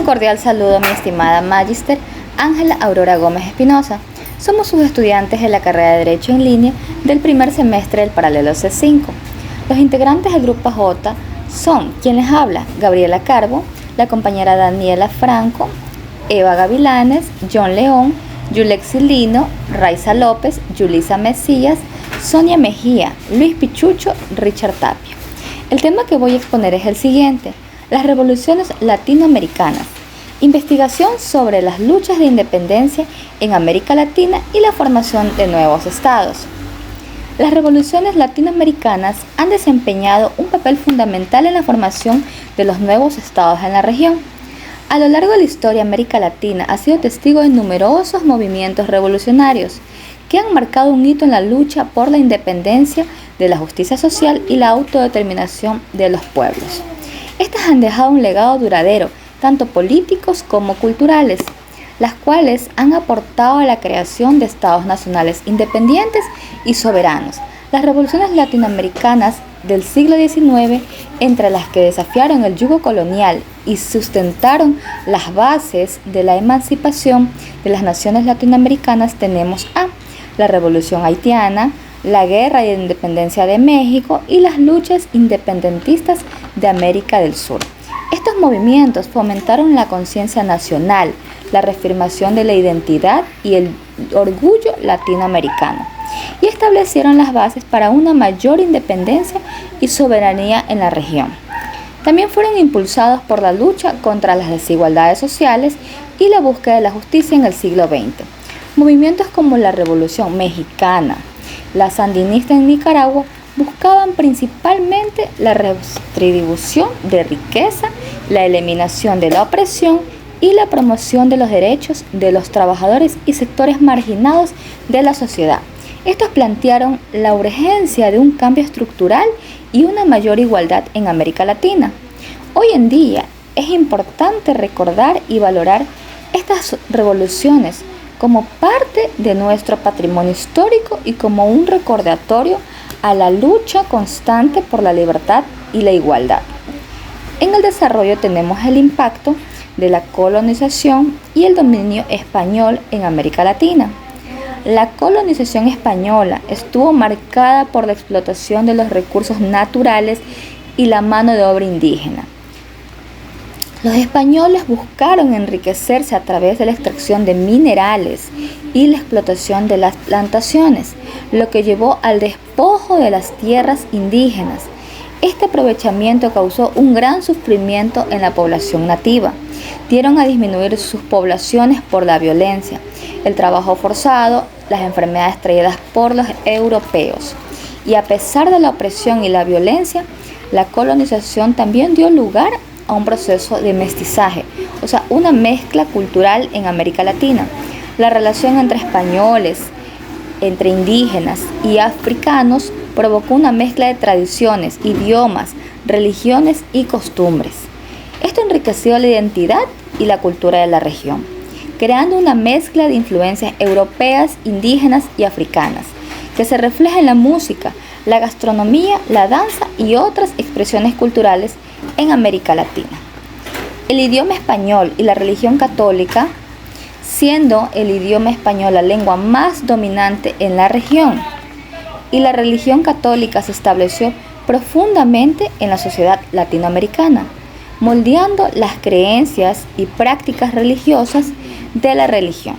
Un cordial saludo, mi estimada Magister Ángela Aurora Gómez Espinosa. Somos sus estudiantes de la carrera de Derecho en línea del primer semestre del paralelo C5. Los integrantes del grupo J son quien les habla: Gabriela Carbo, la compañera Daniela Franco, Eva Gavilanes, John León, Yulexi Lino, Raiza López, Yulisa Mesías, Sonia Mejía, Luis Pichucho, Richard Tapia. El tema que voy a exponer es el siguiente: las revoluciones latinoamericanas, investigación sobre las luchas de independencia en América Latina y la formación de nuevos estados. Las revoluciones latinoamericanas han desempeñado un papel fundamental en la formación de los nuevos estados en la región. A lo largo de la historia, América Latina ha sido testigo de numerosos movimientos revolucionarios que han marcado un hito en la lucha por la independencia, de la justicia social y la autodeterminación de los pueblos. Estas han dejado un legado duradero, tanto políticos como culturales, las cuales han aportado a la creación de estados nacionales independientes y soberanos. Las revoluciones latinoamericanas del siglo XIX, entre las que desafiaron el yugo colonial y sustentaron las bases de la emancipación de las naciones latinoamericanas, tenemos a la Revolución Haitiana, la Guerra de Independencia de México y las luchas independentistas de América del Sur. Estos movimientos fomentaron la conciencia nacional, la reafirmación de la identidad y el orgullo latinoamericano, y establecieron las bases para una mayor independencia y soberanía en la región. También fueron impulsados por la lucha contra las desigualdades sociales y la búsqueda de la justicia en el siglo XX. Movimientos como la Revolución Mexicana, la sandinista en Nicaragua, buscaban principalmente la redistribución de riqueza, la eliminación de la opresión y la promoción de los derechos de los trabajadores y sectores marginados de la sociedad. Estos plantearon la urgencia de un cambio estructural y una mayor igualdad en América Latina. Hoy en día es importante recordar y valorar estas revoluciones como parte de nuestro patrimonio histórico y como un recordatorio a la lucha constante por la libertad y la igualdad. En el desarrollo tenemos el impacto de la colonización y el dominio español en América Latina. La colonización española estuvo marcada por la explotación de los recursos naturales y la mano de obra indígena. Los españoles buscaron enriquecerse a través de la extracción de minerales y la explotación de las plantaciones, lo que llevó al despojo de las tierras indígenas. Este aprovechamiento causó un gran sufrimiento en la población nativa. Dieron a disminuir sus poblaciones por la violencia, el trabajo forzado, las enfermedades traídas por los europeos. Y a pesar de la opresión y la violencia, la colonización también dio lugar a un proceso de mestizaje, o sea, una mezcla cultural en América Latina. La relación entre españoles, entre indígenas y africanos provocó una mezcla de tradiciones, idiomas, religiones y costumbres. Esto enriqueció la identidad y la cultura de la región, creando una mezcla de influencias europeas, indígenas y africanas, que se refleja en la música, la gastronomía, la danza y otras expresiones culturales en América Latina. El idioma español y la religión católica, siendo el idioma español la lengua más dominante en la región, y la religión católica se estableció profundamente en la sociedad latinoamericana, moldeando las creencias y prácticas religiosas de la religión.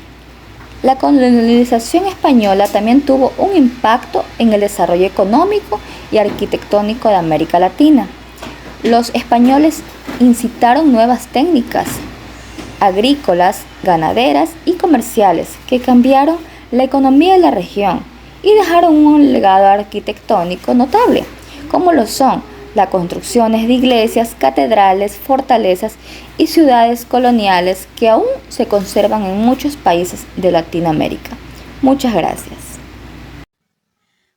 La colonización española también tuvo un impacto en el desarrollo económico y arquitectónico de América Latina. Los españoles incitaron nuevas técnicas agrícolas, ganaderas y comerciales que cambiaron la economía de la región y dejaron un legado arquitectónico notable, como lo son las construcciones de iglesias, catedrales, fortalezas y ciudades coloniales que aún se conservan en muchos países de Latinoamérica. Muchas gracias.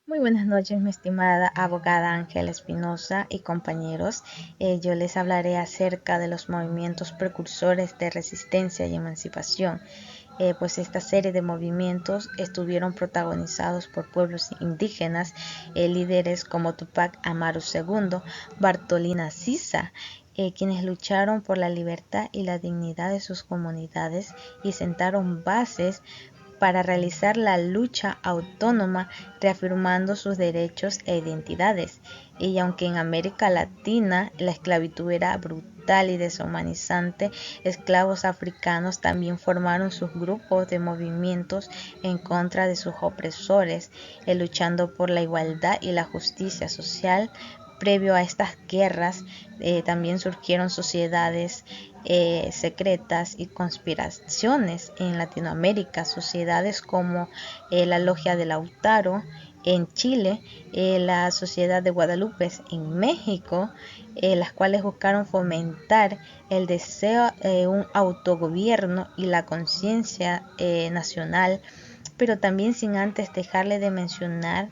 Muy buenas noches, mi estimada abogada Ángela Espinosa y compañeros. Yo les hablaré acerca de los movimientos precursores de resistencia y emancipación. Pues esta serie de movimientos estuvieron protagonizados por pueblos indígenas, líderes como Tupac Amaru II, Bartolina Sisa quienes lucharon por la libertad y la dignidad de sus comunidades y sentaron bases para realizar la lucha autónoma, reafirmando sus derechos e identidades. Y aunque en América Latina la esclavitud era brutal y deshumanizante, esclavos africanos también formaron sus grupos de movimientos en contra de sus opresores, luchando por la igualdad y la justicia social. Previo a estas guerras también surgieron sociedades secretas y conspiraciones en Latinoamérica, sociedades como la Logia de Lautaro en Chile, la Sociedad de Guadalupe en México, las cuales buscaron fomentar el deseo de un autogobierno y la conciencia nacional, pero también sin antes dejarle de mencionar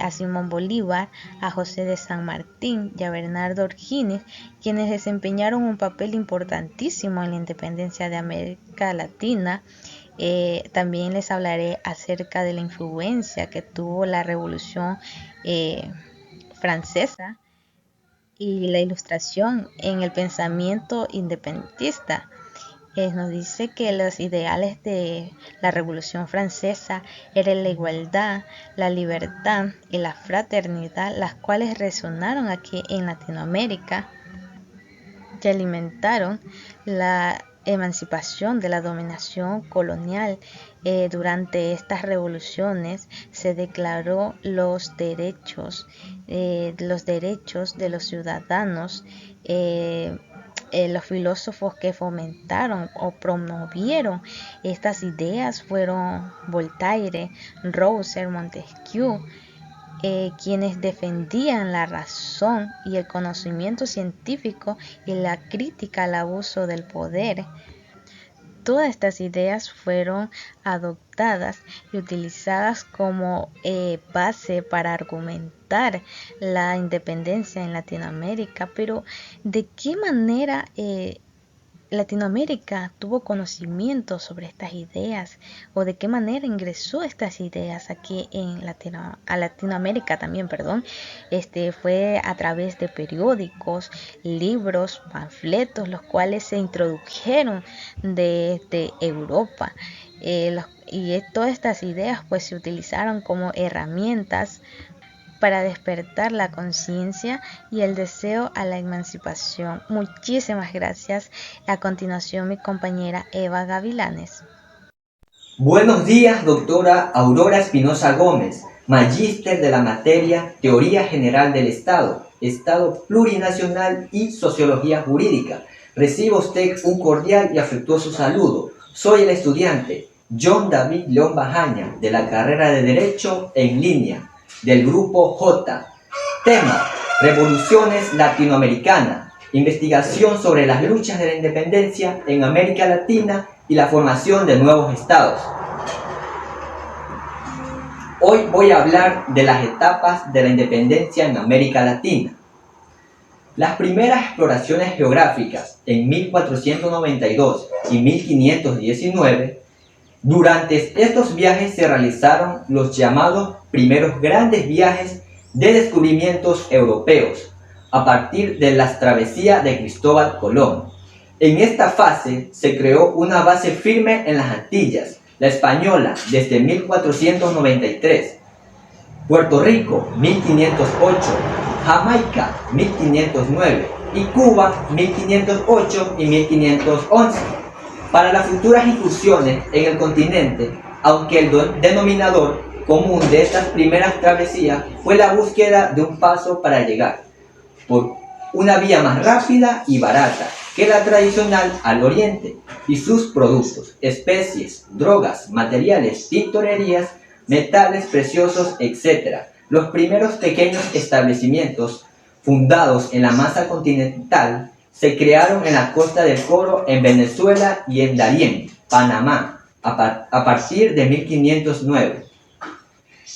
a Simón Bolívar, a José de San Martín y a Bernardo O'Higgins, quienes desempeñaron un papel importantísimo en la independencia de América Latina. También les hablaré acerca de la influencia que tuvo la Revolución Francesa y la Ilustración en el pensamiento independentista. Nos dice que los ideales de la Revolución Francesa eran la igualdad, la libertad y la fraternidad, las cuales resonaron aquí en Latinoamérica, que alimentaron la emancipación de la dominación colonial. Durante estas revoluciones se declaró los derechos de los ciudadanos. Los filósofos que fomentaron o promovieron estas ideas fueron Voltaire, Rousseau, Montesquieu, quienes defendían la razón y el conocimiento científico y la crítica al abuso del poder. Todas estas ideas fueron adoptadas y utilizadas como base para argumentar la independencia en Latinoamérica, pero ¿de qué manera Latinoamérica tuvo conocimiento sobre estas ideas, o de qué manera ingresó estas ideas aquí en Latinoamérica también, fue a través de periódicos, libros, panfletos, los cuales se introdujeron desde Europa, y todas estas ideas pues se utilizaron como herramientas para despertar la conciencia y el deseo a la emancipación. Muchísimas gracias. A continuación, mi compañera Eva Gavilanes. Buenos días, doctora Aurora Espinosa Gómez, magíster de la materia Teoría General del Estado, Estado Plurinacional y Sociología Jurídica. Reciba usted un cordial y afectuoso saludo. Soy el estudiante John David León Bajaña, de la carrera de Derecho en línea, del grupo J. Tema: Revoluciones Latinoamericanas. Investigación sobre las luchas de la independencia en América Latina y la formación de nuevos estados. Hoy voy a hablar de las etapas de la independencia en América Latina. Las primeras exploraciones geográficas en 1492 y 1519. Durante estos viajes se realizaron los llamados primeros grandes viajes de descubrimientos europeos, a partir de las travesías de Cristóbal Colón. En esta fase se creó una base firme en las Antillas, la Española desde 1493, Puerto Rico 1508, Jamaica 1509 y Cuba 1508 y 1511. Para las futuras incursiones en el continente, aunque el denominador común de estas primeras travesías fue la búsqueda de un paso para llegar por una vía más rápida y barata que la tradicional al oriente, y sus productos, especies, drogas, materiales, tintorerías, metales preciosos, etc. Los primeros pequeños establecimientos fundados en la masa continental se crearon en la costa del Coro, en Venezuela, y en Darién, Panamá, a partir de 1509.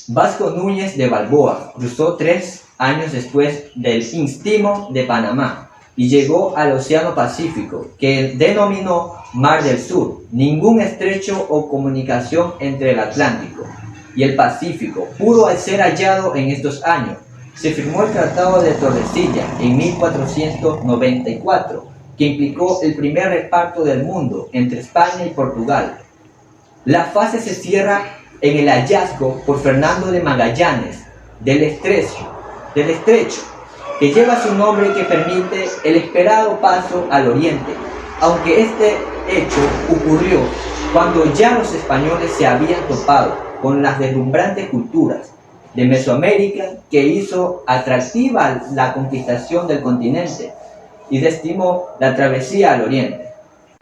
Vasco Núñez de Balboa cruzó 3 años después del Istmo de Panamá y llegó al Océano Pacífico, que denominó Mar del Sur. Ningún estrecho o comunicación entre el Atlántico y el Pacífico pudo ser hallado en estos años, se firmó el Tratado de Tordesillas en 1494, que implicó el primer reparto del mundo entre España y Portugal. La fase se cierra en el hallazgo por Fernando de Magallanes del estrecho, que lleva su nombre y que permite el esperado paso al oriente, aunque este hecho ocurrió cuando ya los españoles se habían topado con las deslumbrantes culturas de Mesoamérica, que hizo atractiva la conquistación del continente y desestimó la travesía al oriente.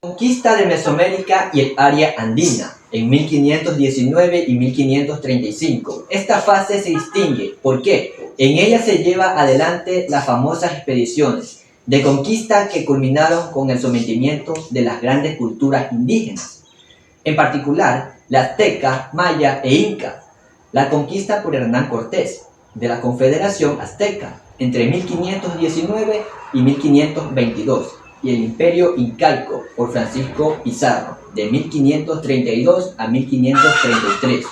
Conquista de Mesoamérica y el área andina en 1519 y 1535. Esta fase se distingue porque en ella se lleva adelante las famosas expediciones de conquista que culminaron con el sometimiento de las grandes culturas indígenas, en particular la azteca, maya e inca. La conquista por Hernán Cortés de la Confederación Azteca entre 1519 y 1522 y el Imperio Incaico por Francisco Pizarro de 1532 a 1533.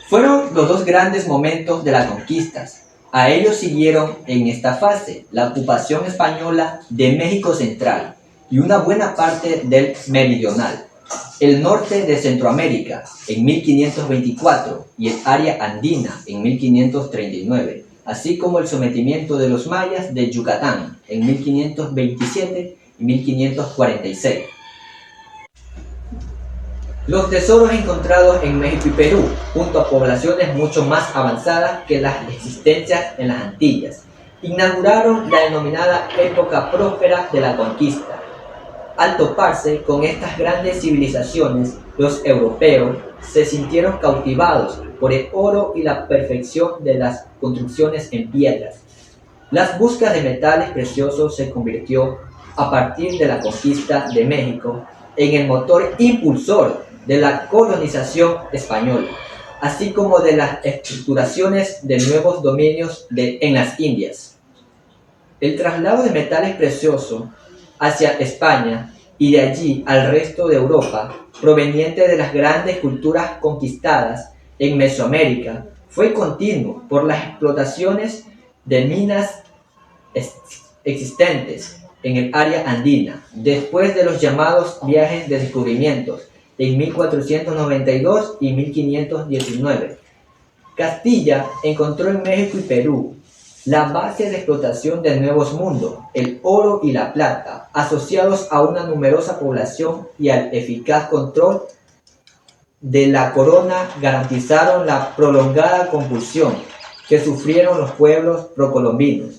Fueron los dos grandes momentos de las conquistas. A ellos siguieron en esta fase la ocupación española de México Central y una buena parte del meridional, el norte de Centroamérica en 1524 y el área andina en 1539, así como el sometimiento de los mayas de Yucatán en 1527 y 1546. Los tesoros encontrados en México y Perú, junto a poblaciones mucho más avanzadas que las existencias en las Antillas, inauguraron la denominada época próspera de la conquista. Al toparse con estas grandes civilizaciones, los europeos se sintieron cautivados por el oro y la perfección de las construcciones en piedras. Las búsquedas de metales preciosos se convirtió, a partir de la conquista de México, en el motor impulsor de la colonización española, así como de las estructuraciones de nuevos dominios en las Indias. El traslado de metales preciosos hacia España y de allí al resto de Europa, proveniente de las grandes culturas conquistadas en Mesoamérica, fue continuo por las explotaciones de minas existentes en el área andina, después de los llamados viajes de descubrimientos en 1492 y 1519. Castilla encontró en México y Perú la base de explotación del Nuevo Mundo, el oro y la plata, asociados a una numerosa población y al eficaz control de la corona, garantizaron la prolongada convulsión que sufrieron los pueblos procolombinos.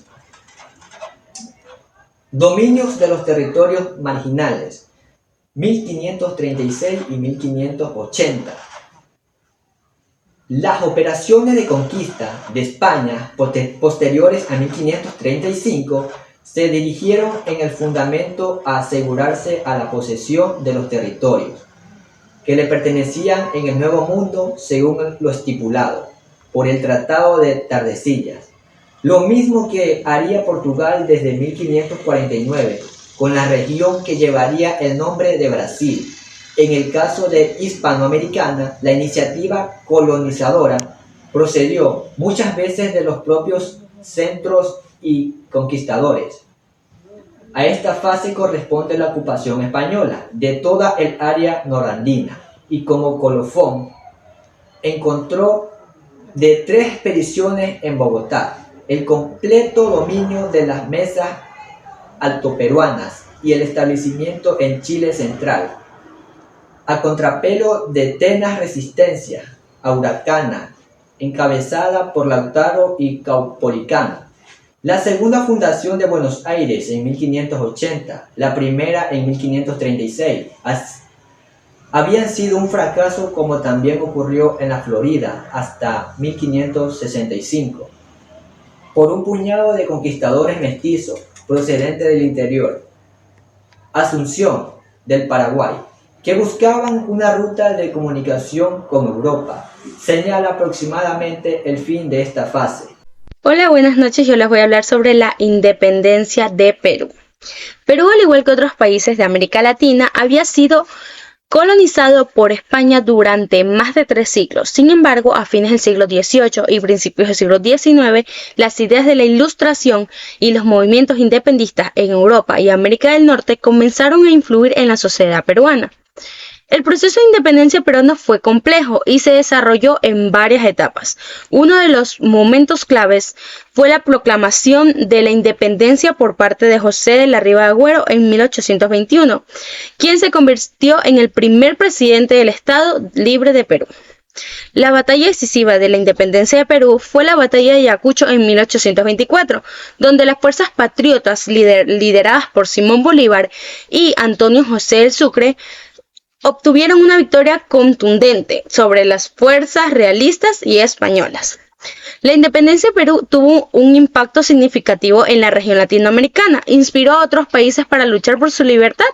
Dominios de los territorios marginales, 1536 y 1580. Las operaciones de conquista de España posteriores a 1535 se dirigieron en el fundamento a asegurarse a la posesión de los territorios que le pertenecían en el Nuevo Mundo según lo estipulado por el Tratado de Tordesillas, lo mismo que haría Portugal desde 1549 con la región que llevaría el nombre de Brasil. En el caso de Hispanoamericana, la iniciativa colonizadora procedió muchas veces de los propios centros y conquistadores. A esta fase corresponde la ocupación española de toda el área norandina y como colofón encontró de 3 expediciones en Bogotá el completo dominio de las mesas altoperuanas y el establecimiento en Chile central, a contrapelo de tenaz resistencia a Huracana, encabezada por Lautaro y Caupolicán. La segunda fundación de Buenos Aires en 1580, la primera en 1536, habían sido un fracaso, como también ocurrió en la Florida hasta 1565, por un puñado de conquistadores mestizos procedentes del interior, Asunción del Paraguay, que buscaban una ruta de comunicación con Europa. Señala aproximadamente el fin de esta fase. Hola, buenas noches. Yo les voy a hablar sobre la independencia de Perú. Perú, al igual que otros países de América Latina, había sido colonizado por España durante más de 3 siglos. Sin embargo, a fines del siglo XVIII y principios del siglo XIX, las ideas de la Ilustración y los movimientos independistas en Europa y América del Norte comenzaron a influir en la sociedad peruana. El proceso de independencia peruano fue complejo y se desarrolló en varias etapas. Uno de los momentos claves fue la proclamación de la independencia por parte de José de la Riva de Agüero en 1821, quien se convirtió en el primer presidente del Estado libre de Perú. La batalla decisiva de la independencia de Perú fue la batalla de Ayacucho en 1824, donde las fuerzas patriotas lideradas por Simón Bolívar y Antonio José del Sucre obtuvieron una victoria contundente sobre las fuerzas realistas y españolas. La independencia de Perú tuvo un impacto significativo en la región latinoamericana, inspiró a otros países para luchar por su libertad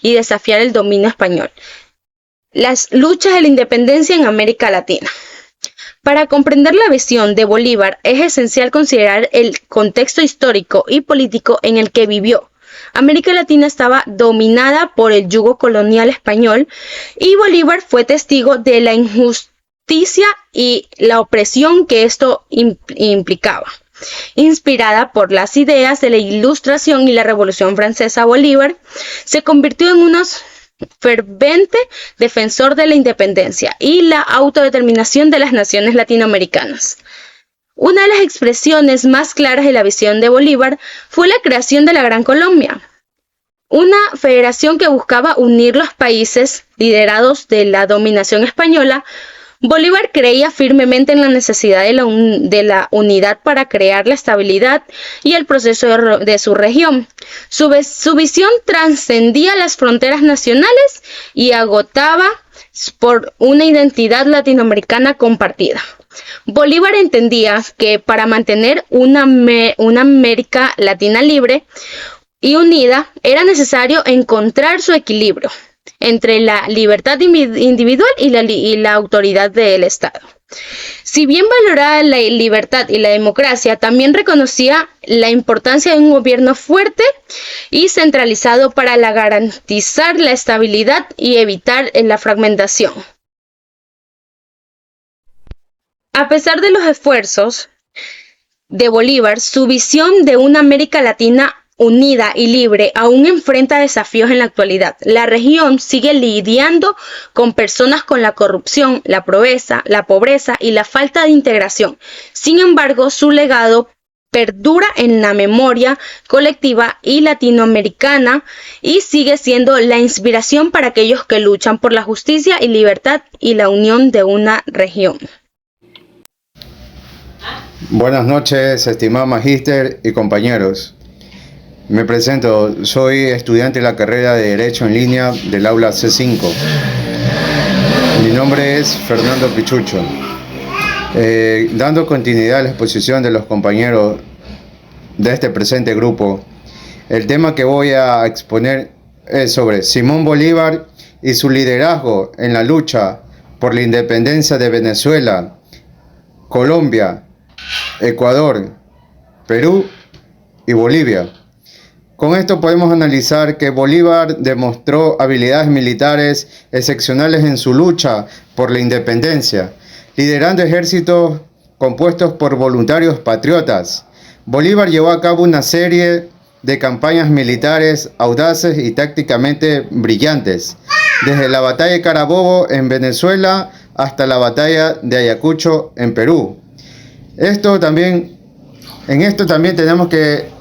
y desafiar el dominio español. Las luchas de la independencia en América Latina. Para comprender la visión de Bolívar es esencial considerar el contexto histórico y político en el que vivió. América Latina estaba dominada por el yugo colonial español y Bolívar fue testigo de la injusticia y la opresión que esto implicaba. Inspirada por las ideas de la Ilustración y la Revolución Francesa, Bolívar se convirtió en un ferviente defensor de la independencia y la autodeterminación de las naciones latinoamericanas. Una de las expresiones más claras de la visión de Bolívar fue la creación de la Gran Colombia, una federación que buscaba unir los países liderados de la dominación española. Bolívar creía firmemente en la necesidad de la unidad para crear la estabilidad y el proceso de su región. Su visión trascendía las fronteras nacionales y agotaba por una identidad latinoamericana compartida. Bolívar entendía que para mantener una América Latina libre y unida era necesario encontrar su equilibrio entre la libertad individual y la autoridad del Estado. Si bien valoraba la libertad y la democracia, también reconocía la importancia de un gobierno fuerte y centralizado para garantizar la estabilidad y evitar la fragmentación. A pesar de los esfuerzos de Bolívar, su visión de una América Latina unida y libre aún enfrenta desafíos en la actualidad. La región sigue lidiando con personas con la corrupción, la pobreza y la falta de integración. Sin embargo, su legado perdura en la memoria colectiva y latinoamericana y sigue siendo la inspiración para aquellos que luchan por la justicia y libertad y la unión de una región. Buenas noches, estimado magíster y compañeros. Me presento, soy estudiante de la carrera de Derecho en línea del aula C5. Mi nombre es Fernando Pichucho. Dando continuidad a la exposición de los compañeros de este presente grupo, el tema que voy a exponer es sobre Simón Bolívar y su liderazgo en la lucha por la independencia de Venezuela, Colombia, Ecuador, Perú y Bolivia. Con esto podemos analizar que Bolívar demostró habilidades militares excepcionales en su lucha por la independencia, liderando ejércitos compuestos por voluntarios patriotas. Bolívar llevó a cabo una serie de campañas militares audaces y tácticamente brillantes, desde la batalla de Carabobo en Venezuela hasta la batalla de Ayacucho en Perú. En esto también tenemos que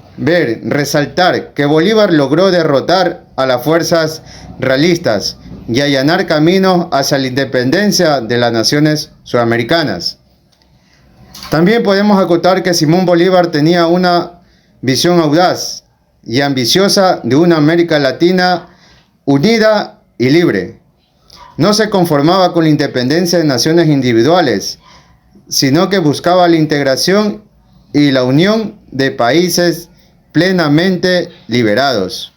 resaltar que Bolívar logró derrotar a las fuerzas realistas y allanar caminos hacia la independencia de las naciones sudamericanas. También podemos acotar que Simón Bolívar tenía una visión audaz y ambiciosa de una América Latina unida y libre. No se conformaba con la independencia de naciones individuales, sino que buscaba la integración y la unión de países plenamente liberados.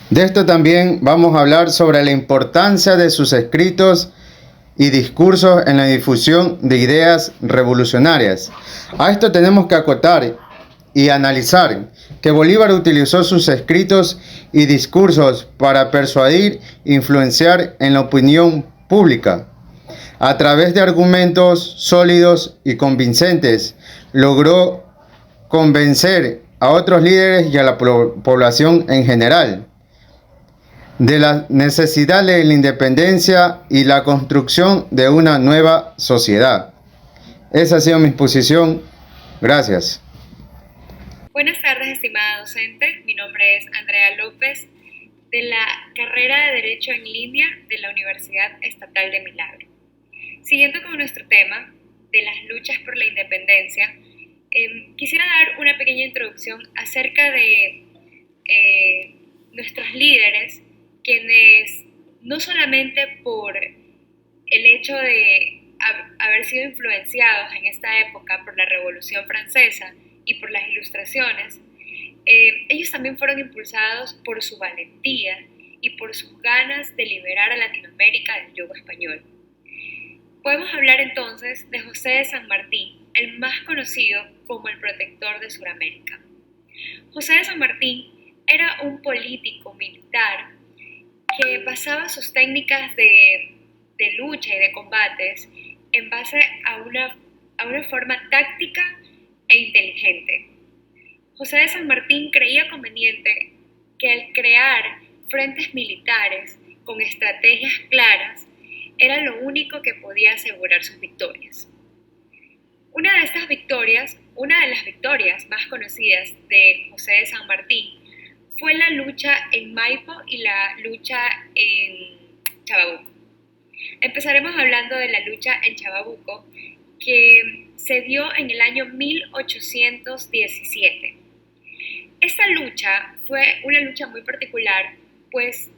De esto también vamos a hablar sobre la importancia de sus escritos y discursos en la difusión de ideas revolucionarias. A esto tenemos que acotar y analizar que Bolívar utilizó sus escritos y discursos para persuadir e influenciar en la opinión pública. A través de argumentos sólidos y convincentes, logró convencer a otros líderes y a la población en general de la necesidad de la independencia y la construcción de una nueva sociedad. Esa ha sido mi exposición. Gracias. Buenas tardes, estimada docente. Mi nombre es Andrea López, de la carrera de Derecho en Línea de la Universidad Estatal de Milagro. Siguiendo con nuestro tema de las luchas por la independencia, quisiera dar una pequeña introducción acerca de nuestros líderes, quienes no solamente por el hecho de haber sido influenciados en esta época por la Revolución Francesa y por las Ilustraciones, ellos también fueron impulsados por su valentía y por sus ganas de liberar a Latinoamérica del yugo español. Podemos hablar entonces de José de San Martín, el más conocido como el protector de Sudamérica. José de San Martín era un político militar que basaba sus técnicas de lucha y de combates en base a una forma táctica e inteligente. José de San Martín creía conveniente que al crear frentes militares con estrategias claras era lo único que podía asegurar sus victorias. Una de las victorias más conocidas de José de San Martín fue la lucha en Maipo y la lucha en Chacabuco. Empezaremos hablando de la lucha en Chacabuco, que se dio en el año 1817. Esta lucha fue una lucha muy particular, pues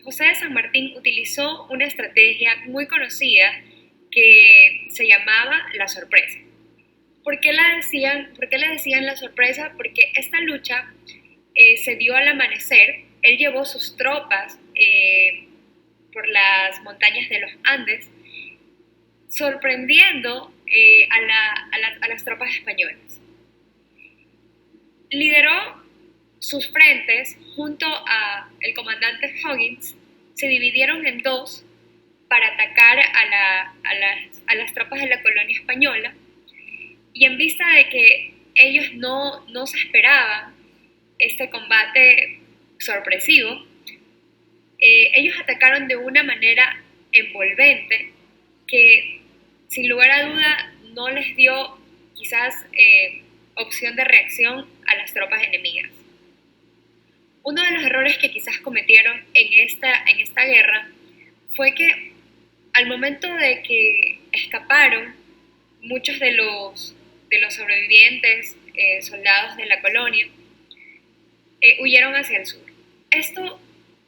José de San Martín utilizó una estrategia muy conocida que se llamaba la sorpresa. ¿Por qué le decían la sorpresa? Porque esta lucha se dio al amanecer. Él llevó sus tropas por las montañas de los Andes, sorprendiendo a las tropas españolas. Lideró sus frentes junto a el comandante Huggins. Se dividieron en dos para atacar a las tropas de la colonia española, y en vista de que ellos no se esperaban este combate sorpresivo, ellos atacaron de una manera envolvente que sin lugar a duda no les dio quizás opción de reacción a las tropas enemigas. Uno de los errores que quizás cometieron en esta guerra fue que al momento de que escaparon muchos de los sobrevivientes, soldados de la colonia, huyeron hacia el sur. Esto,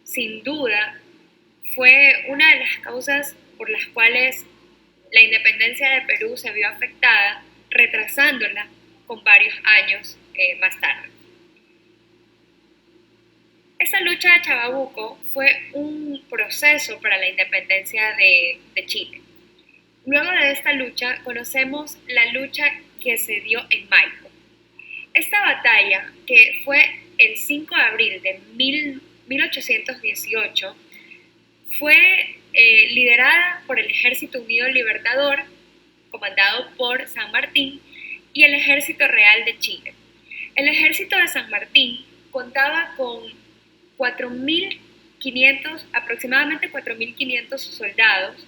sin duda, fue una de las causas por las cuales la independencia de Perú se vio afectada, retrasándola con varios años más tarde. Esta lucha de Chacabuco fue un proceso para la independencia de Chile. Luego de esta lucha conocemos la lucha que se dio en Maipo. Esta batalla, que fue el 5 de abril de 1818, fue liderada por el Ejército Unido Libertador, comandado por San Martín, y el Ejército Real de Chile. El Ejército de San Martín contaba con aproximadamente 4.500 soldados,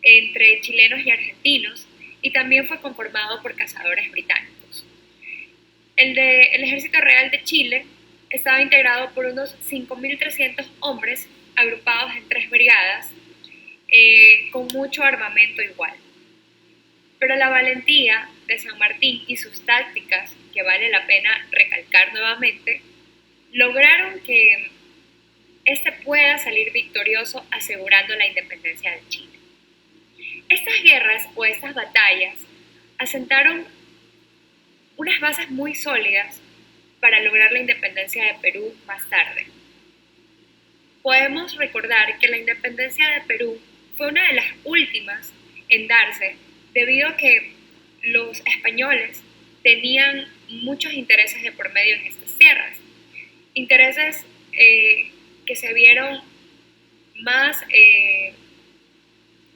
entre chilenos y argentinos, y también fue conformado por cazadores británicos. El Ejército Real de Chile estaba integrado por unos 5.300 hombres agrupados en 3 brigadas, con mucho armamento igual. Pero la valentía de San Martín y sus tácticas, que vale la pena recalcar nuevamente, lograron que éste pueda salir victorioso asegurando la independencia de Chile. Estas guerras o estas batallas asentaron unas bases muy sólidas para lograr la independencia de Perú más tarde. Podemos recordar que la independencia de Perú fue una de las últimas en darse debido a que los españoles tenían muchos intereses de por medio en estas tierras. Intereses que se vieron más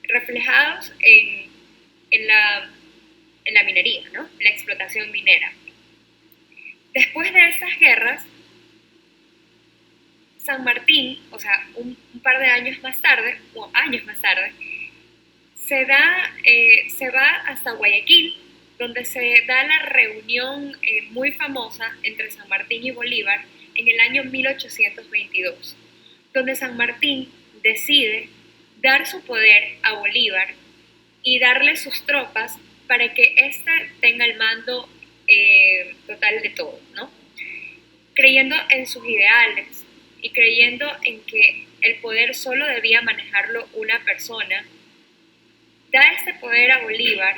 reflejados en la minería, ¿no? En la explotación minera. Después de estas guerras, San Martín, o sea, un par de años más tarde, se va hasta Guayaquil, donde se da la reunión muy famosa entre San Martín y Bolívar en el año 1822, donde San Martín decide dar su poder a Bolívar y darle sus tropas para que éste tenga el mando total de todo, ¿no? Creyendo en sus ideales y creyendo en que el poder solo debía manejarlo una persona, da este poder a Bolívar,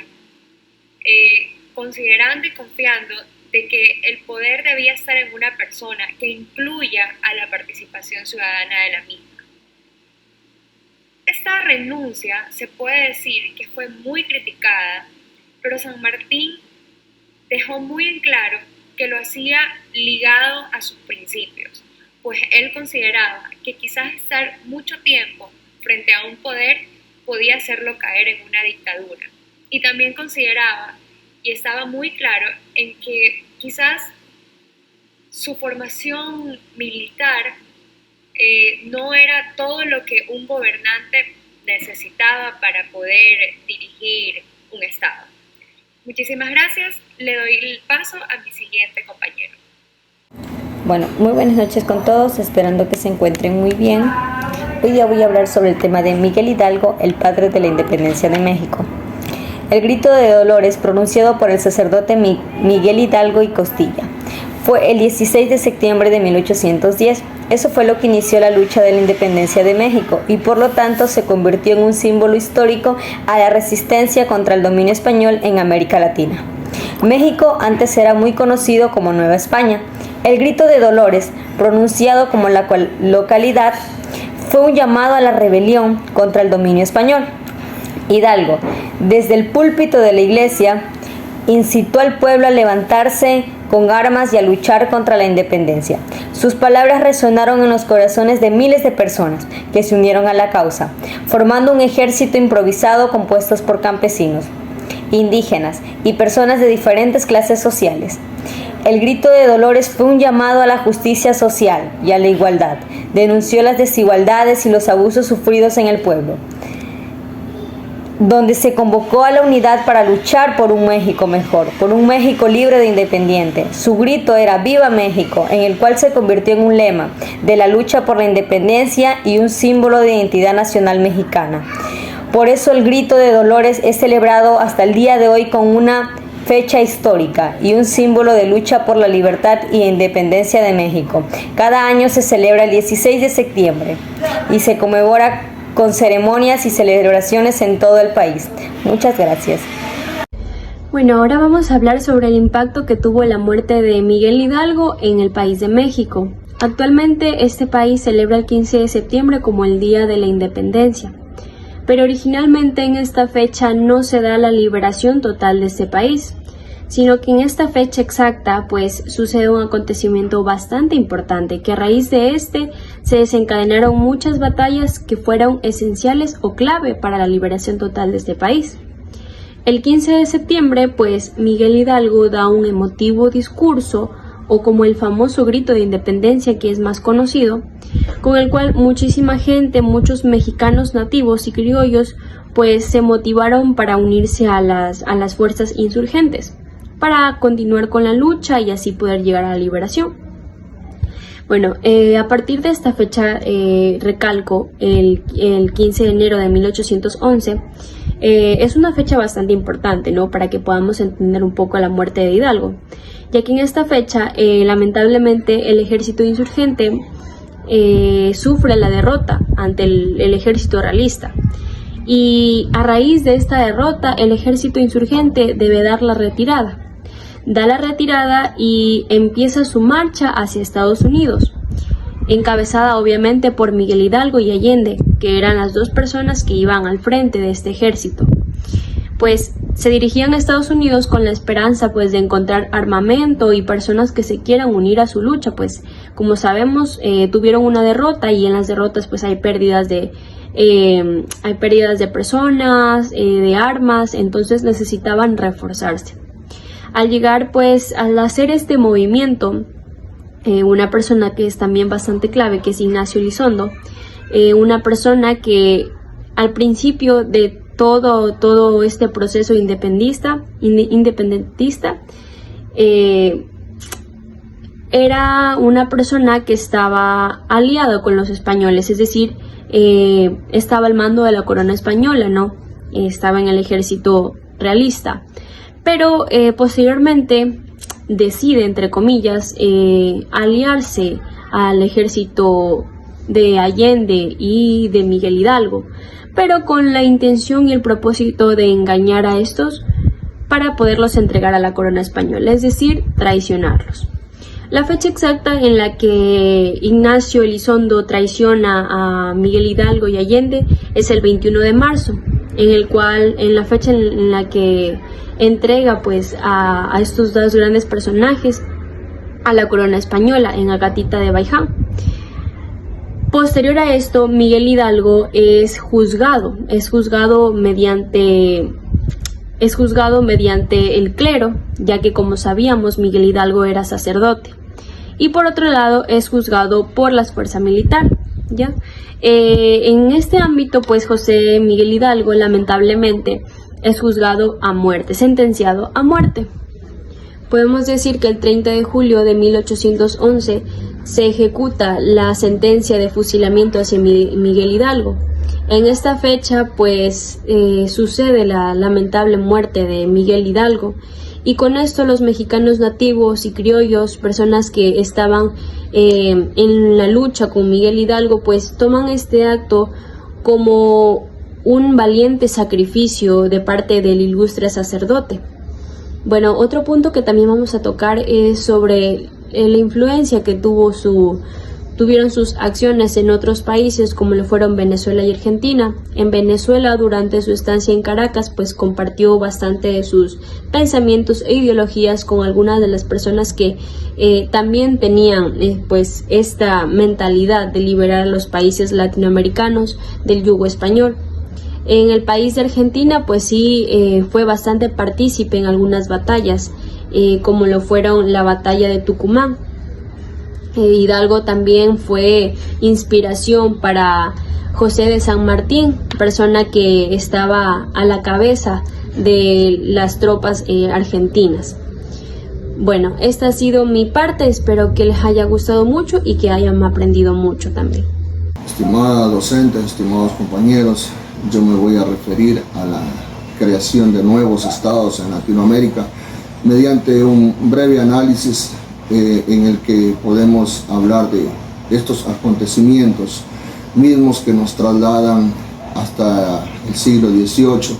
considerando y confiando de que el poder debía estar en una persona que incluya a la participación ciudadana de la misma. Esta renuncia se puede decir que fue muy criticada, pero San Martín dejó muy en claro que lo hacía ligado a sus principios, pues él consideraba que quizás estar mucho tiempo frente a un poder podía hacerlo caer en una dictadura. Y también consideraba, y estaba muy claro, en que quizás su formación militar no era todo lo que un gobernante necesitaba para poder dirigir un estado. Muchísimas gracias. Le doy el paso a mi siguiente compañero. Bueno, muy buenas noches con todos, esperando que se encuentren muy bien. Hoy día voy a hablar sobre el tema de Miguel Hidalgo, el padre de la independencia de México. El grito de Dolores, pronunciado por el sacerdote Miguel Hidalgo y Costilla, fue el 16 de septiembre de 1810. Eso fue lo que inició la lucha de la independencia de México y por lo tanto se convirtió en un símbolo histórico a la resistencia contra el dominio español en América Latina. México antes era muy conocido como Nueva España. El grito de Dolores, pronunciado como la localidad, fue un llamado a la rebelión contra el dominio español. Hidalgo, desde el púlpito de la iglesia, incitó al pueblo a levantarse con armas y a luchar contra la independencia. Sus palabras resonaron en los corazones de miles de personas que se unieron a la causa, formando un ejército improvisado compuesto por campesinos, indígenas y personas de diferentes clases sociales. El grito de Dolores fue un llamado a la justicia social y a la igualdad. Denunció las desigualdades y los abusos sufridos en el pueblo, donde se convocó a la unidad para luchar por un México mejor, por un México libre de independiente. Su grito era ¡Viva México!, en el cual se convirtió en un lema de la lucha por la independencia y un símbolo de identidad nacional mexicana. Por eso el grito de Dolores es celebrado hasta el día de hoy con una fecha histórica y un símbolo de lucha por la libertad y independencia de México. Cada año se celebra el 16 de septiembre y se conmemora con ceremonias y celebraciones en todo el país. Muchas gracias. Bueno, ahora vamos a hablar sobre el impacto que tuvo la muerte de Miguel Hidalgo en el país de México. Actualmente este país celebra el 15 de septiembre como el Día de la Independencia, pero originalmente en esta fecha no se da la liberación total de este país, sino que en esta fecha exacta pues sucede un acontecimiento bastante importante, que a raíz de este se desencadenaron muchas batallas que fueron esenciales o clave para la liberación total de este país. El 15 de septiembre pues Miguel Hidalgo da un emotivo discurso, o como el famoso grito de independencia que es más conocido, con el cual muchísima gente, muchos mexicanos nativos y criollos pues se motivaron para unirse a las fuerzas insurgentes, para continuar con la lucha y así poder llegar a la liberación. Bueno, a partir de esta fecha, recalco, el 15 de enero de 1811, es una fecha bastante importante, ¿no?, para que podamos entender un poco la muerte de Hidalgo, ya que en esta fecha, lamentablemente, el ejército insurgente sufre la derrota ante el ejército realista. Y a raíz de esta derrota, el ejército insurgente debe dar la retirada. Da la retirada y empieza su marcha hacia Estados Unidos, encabezada obviamente por Miguel Hidalgo y Allende, que eran las dos personas que iban al frente de este ejército. Pues se dirigían a Estados Unidos con la esperanza pues de encontrar armamento y personas que se quieran unir a su lucha, pues como sabemos tuvieron una derrota, y en las derrotas pues hay pérdidas de personas, de armas, entonces necesitaban reforzarse. Al llegar pues al hacer este movimiento, una persona que es también bastante clave, que es Ignacio Elizondo, una persona que al principio de todo este proceso independentista, era una persona que estaba aliada con los españoles, es decir, estaba al mando de la corona española, ¿no? Estaba en el ejército realista, pero posteriormente decide, entre comillas, aliarse al ejército de Allende y de Miguel Hidalgo, pero con la intención y el propósito de engañar a estos para poderlos entregar a la corona española, es decir, traicionarlos. La fecha exacta en la que Ignacio Elizondo traiciona a Miguel Hidalgo y Allende es el 21 de marzo, en la fecha en la que entrega pues a estos dos grandes personajes a la corona española en Agatita de Baiján. Posterior a esto, Miguel Hidalgo es juzgado mediante el clero, ya que como sabíamos Miguel Hidalgo era sacerdote, y por otro lado es juzgado por la fuerza militar, ¿ya? En este ámbito pues José Miguel Hidalgo lamentablemente es juzgado a muerte, sentenciado a muerte. Podemos decir que el 30 de julio de 1811 se ejecuta la sentencia de fusilamiento hacia Miguel Hidalgo. En esta fecha pues sucede la lamentable muerte de Miguel Hidalgo, y con esto los mexicanos nativos y criollos, personas que estaban en la lucha con Miguel Hidalgo, pues toman este acto como un valiente sacrificio de parte del ilustre sacerdote. Bueno, otro punto que también vamos a tocar es sobre la influencia que tuvieron sus acciones en otros países, como lo fueron Venezuela y Argentina. En Venezuela, durante su estancia en Caracas, pues compartió bastante de sus pensamientos e ideologías con algunas de las personas que también tenían pues esta mentalidad de liberar a los países latinoamericanos del yugo español. En el país de Argentina, pues sí, fue bastante partícipe en algunas batallas, como lo fueron la batalla de Tucumán. Hidalgo también fue inspiración para José de San Martín, persona que estaba a la cabeza de las tropas argentinas. Bueno, esta ha sido mi parte, espero que les haya gustado mucho y que hayan aprendido mucho también. Estimada docente, estimados compañeros, yo me voy a referir a la creación de nuevos estados en Latinoamérica mediante un breve análisis en el que podemos hablar de estos acontecimientos mismos que nos trasladan hasta el siglo XVIII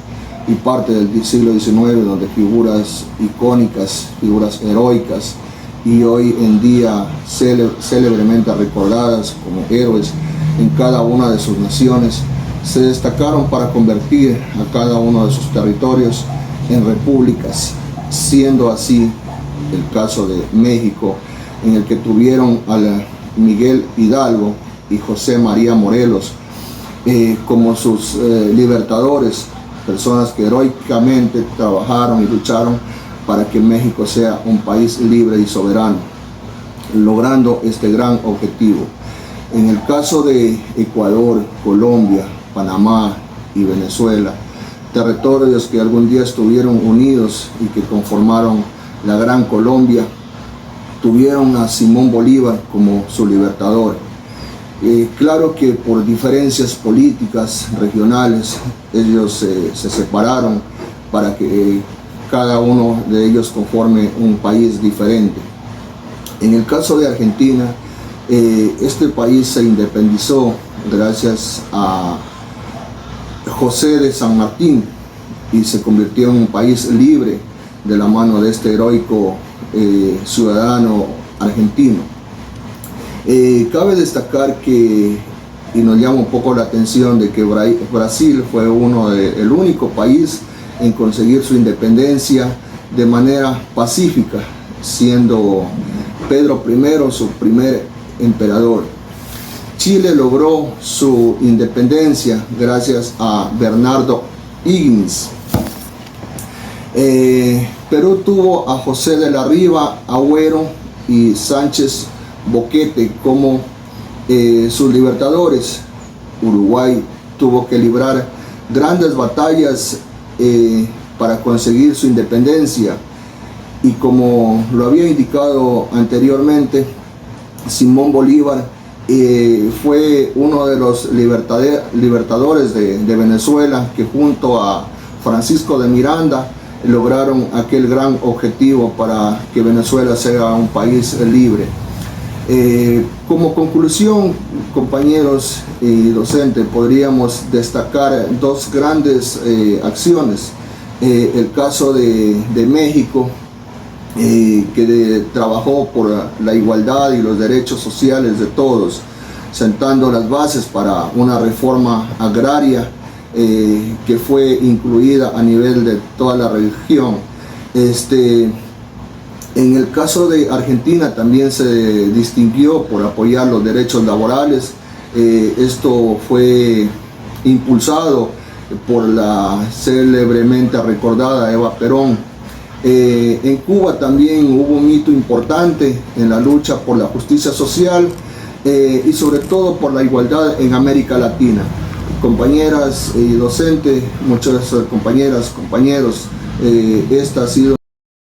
y parte del siglo XIX, donde figuras icónicas, figuras heroicas y hoy en día célebremente recordadas como héroes en cada una de sus naciones, se destacaron para convertir a cada uno de sus territorios en repúblicas, siendo así el caso de México, en el que tuvieron a Miguel Hidalgo y José María Morelos como sus libertadores, personas que heroicamente trabajaron y lucharon para que México sea un país libre y soberano, logrando este gran objetivo. En el caso de Ecuador, Colombia, Panamá y Venezuela, territorios que algún día estuvieron unidos y que conformaron la Gran Colombia, tuvieron a Simón Bolívar como su libertador. Claro que por diferencias políticas regionales ellos se separaron para que cada uno de ellos conforme un país diferente. En el caso de Argentina, este país se independizó gracias a José de San Martín y se convirtió en un país libre de la mano de este heroico ciudadano argentino. Cabe destacar que, y nos llama un poco la atención, de que Brasil fue el único país en conseguir su independencia de manera pacífica, siendo Pedro I su primer emperador. Chile logró su independencia gracias a Bernardo Higgins. Perú tuvo a José de la Riva, Agüero y Sánchez Boquete como sus libertadores. Uruguay tuvo que librar grandes batallas para conseguir su independencia, y como lo había indicado anteriormente, Simón Bolívar fue uno de los libertadores de Venezuela, que junto a Francisco de Miranda lograron aquel gran objetivo para que Venezuela sea un país libre. Como conclusión, compañeros y docentes, podríamos destacar dos grandes acciones. El caso de México, que trabajó por la igualdad y los derechos sociales de todos, sentando las bases para una reforma agraria que fue incluida a nivel de toda la región. En el caso de Argentina también se distinguió por apoyar los derechos laborales. Esto fue impulsado por la célebremente recordada Eva Perón. En Cuba también hubo un hito importante en la lucha por la justicia social y sobre todo por la igualdad en América Latina. Compañeras y docentes, muchas compañeras, compañeros, esta ha sido